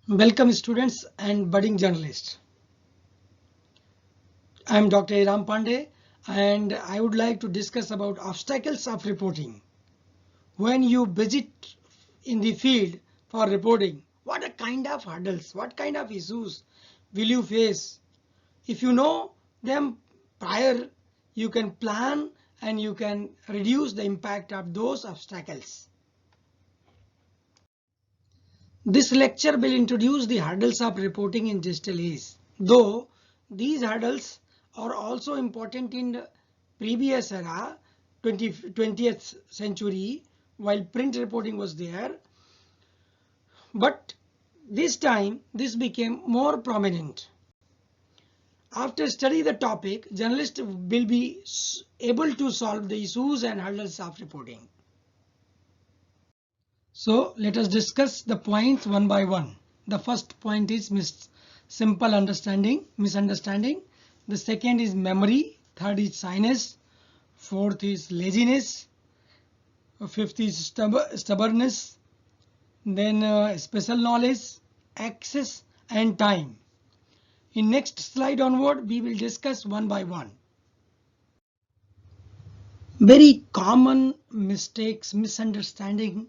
Welcome students and budding journalists. I am Dr. Iram Pandey and I would like to discuss about obstacles of reporting. When you visit in the field for reporting, what kind of hurdles, what kind of issues will you face? If you know them prior, you can plan and you can reduce the impact of those obstacles. This lecture will introduce the hurdles of reporting in digital age. Though these hurdles are also important in the previous era, 20th century, while print reporting was there, but this time this became more prominent. After study the topic, journalists will be able to solve the issues and hurdles of reporting. So let us discuss the points one by one. The first point is simple misunderstanding. The second is memory. Third is shyness. Fourth is laziness. Fifth is stubbornness. Then special knowledge, access and time. In next slide onward, we will discuss one by one. Very common mistakes, misunderstanding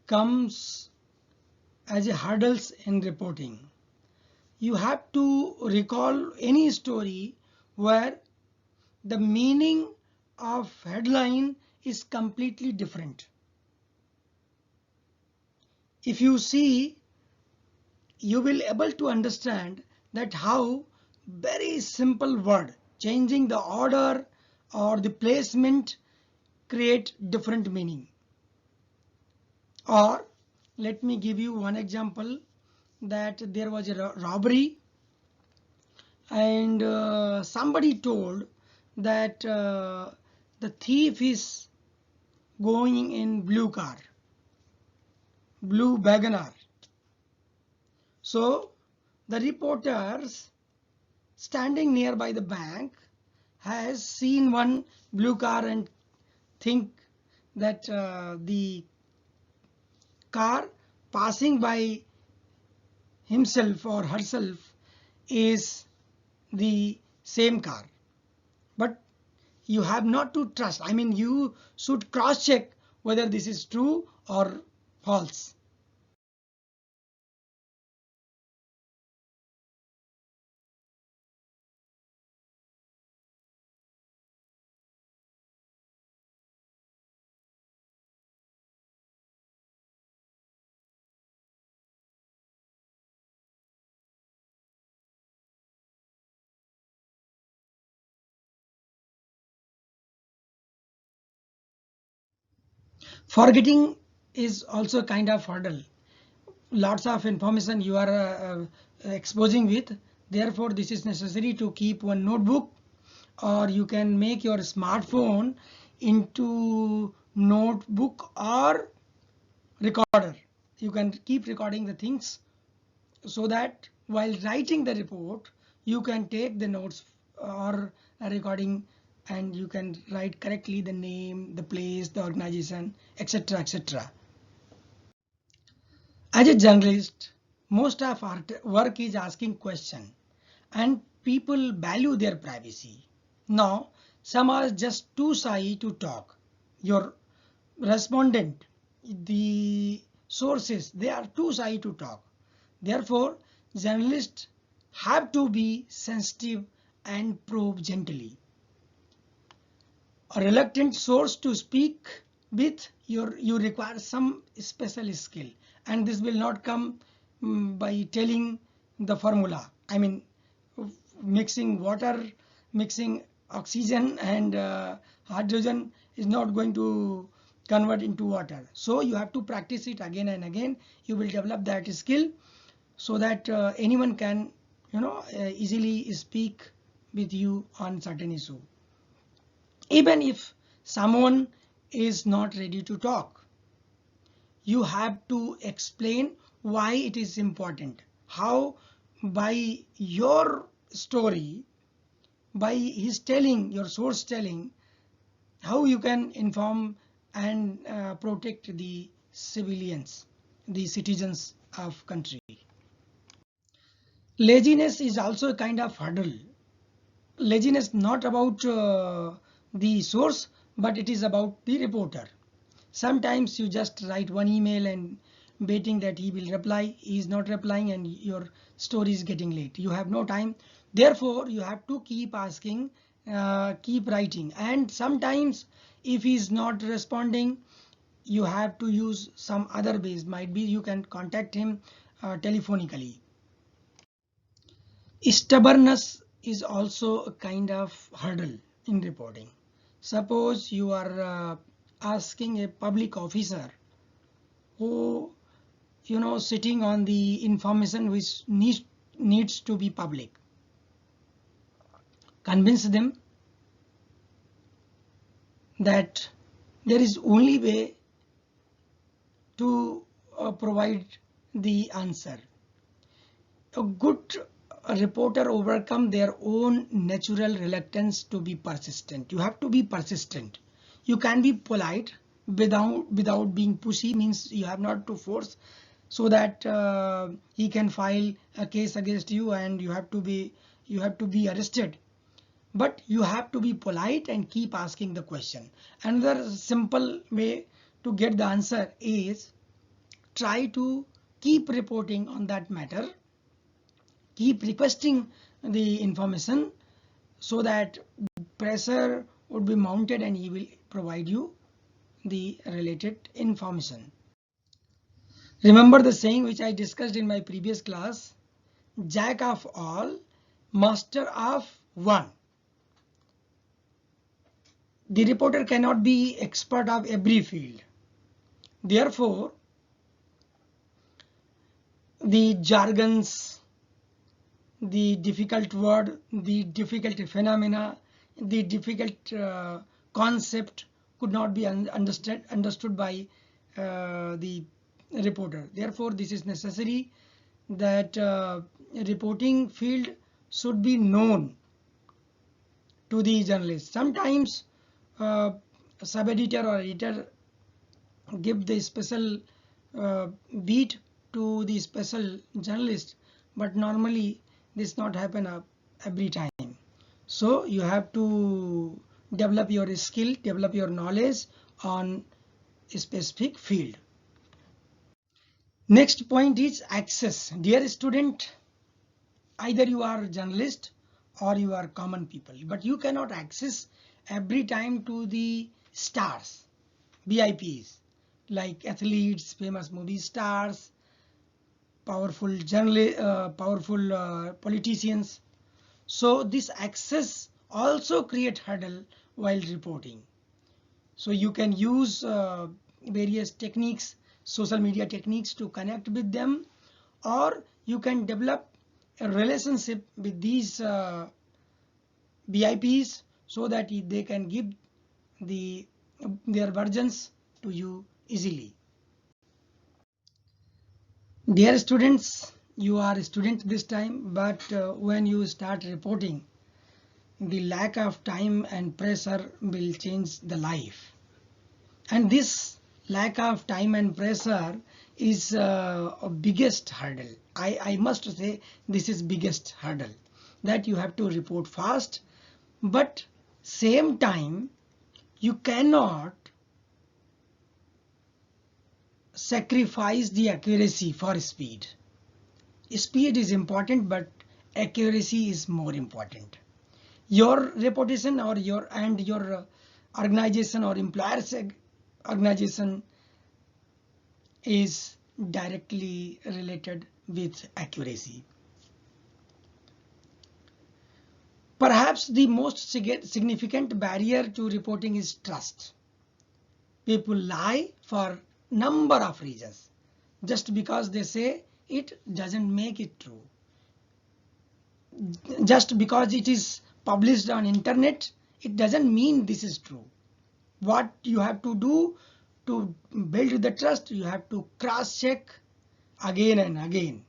comes as a hurdles in reporting. You have to recall any story where the meaning of headline is completely different. If you see, you will able to understand that how very simple word changing the order or the placement create different meaning. Or let me give you one example, that there was a robbery and somebody told that the thief is going in blue car, blue Wagoner. So the reporters standing nearby the bank has seen one blue car and think that the car passing by himself or herself is the same car. But you have not to trust. I mean, you should cross check whether this is true or false. Forgetting is also kind of hurdle. Lots of information you are exposing with. Therefore, this is necessary to keep one notebook, or you can make your smartphone into notebook or recorder. You can keep recording the things so that while writing the report, you can take the notes or a recording and you can write correctly the name, the place, the organization, etc. etc. As a journalist, most of our work is asking questions and people value their privacy. Now, some are just too shy to talk. Your respondent, the sources, they are too shy to talk. Therefore, journalists have to be sensitive and probe gently. A reluctant source to speak with, you require some special skill, and this will not come by telling the formula. I mean, mixing water, mixing oxygen and hydrogen is not going to convert into water. So you have to practice it again and again. You will develop that skill so that anyone can easily speak with you on certain issue. Even if someone is not ready to talk, you have to explain why it is important, how by your story, by his telling, your source telling, how you can inform and protect the civilians, the citizens of country. Laziness is also a kind of hurdle. Laziness not about the source, but it is about the reporter. Sometimes you just write one email and waiting that he will reply. He is not replying and your story is getting late. You have no time. Therefore, you have to keep asking, keep writing. And sometimes if he is not responding, you have to use some other ways. Might be you can contact him telephonically. Stubbornness is also a kind of hurdle in reporting. Suppose you are asking a public officer who, sitting on the information which needs to be public. Convince them that there is only way to provide the answer. A good reporter overcome their own natural reluctance to be persistent. You have to be persistent. You can be polite without being pushy, means you have not to force so that he can file a case against you and you have to be arrested. But you have to be polite and keep asking the question. Another simple way to get the answer is try to keep reporting on that matter, keep requesting the information so that pressure would be mounted and he will provide you the related information. Remember the saying which I discussed in my previous class, jack of all, master of one. The reporter cannot be expert of every field. Therefore, the jargons, the difficult word, the difficult phenomena, the difficult concept could not be understood by the reporter. Therefore, this is necessary that reporting field should be known to the journalist. Sometimes sub-editor or editor give the special beat to the special journalist, but normally this not happen every time. So you have to develop your skill, develop your knowledge on a specific field. Next point is access. Dear student, either you are journalist or you are common people, but you cannot access every time to the stars, VIPs, like athletes, famous movie stars, powerful politicians. So this access also create hurdle while reporting. So you can use various techniques, social media techniques to connect with them, or you can develop a relationship with these VIPs so that they can give their versions to you easily. Dear students, you are a student this time, but when you start reporting, the lack of time and pressure will change the life. And this lack of time and pressure is a biggest hurdle. I must say this is biggest hurdle, that you have to report fast, but same time you cannot sacrifice the accuracy for speed. Speed is important, but accuracy is more important. Your reputation or your organization or employer's organization is directly related with accuracy. Perhaps the most significant barrier to reporting is trust. People lie for number of reasons. Just because they say it doesn't make it true. Just because it is published on internet, it doesn't mean this is true. What you have to do to build the trust, you have to cross check again and again.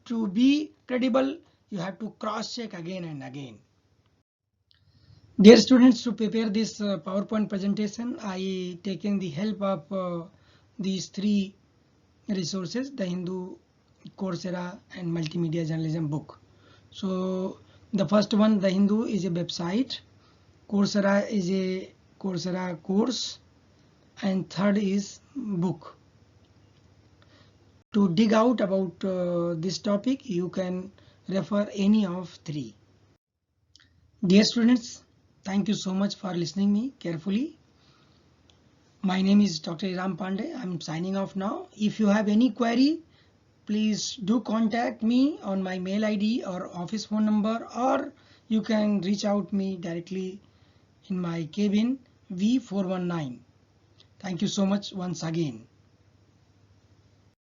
To be credible, you have to cross check again and again. Dear students, to prepare this PowerPoint presentation, I taken the help of these three resources: The Hindu, Coursera and Multimedia Journalism book. So the first one, The Hindu, is a website. Coursera is a Coursera course, and third is book. To dig out about this topic, you can refer any of three. Dear students, thank you so much for listening me carefully. My name is Dr. Ram Pandey. I'm signing off now. If you have any query, please do contact me on my mail ID or office phone number, or you can reach out me directly in my cabin V419. Thank you so much once again.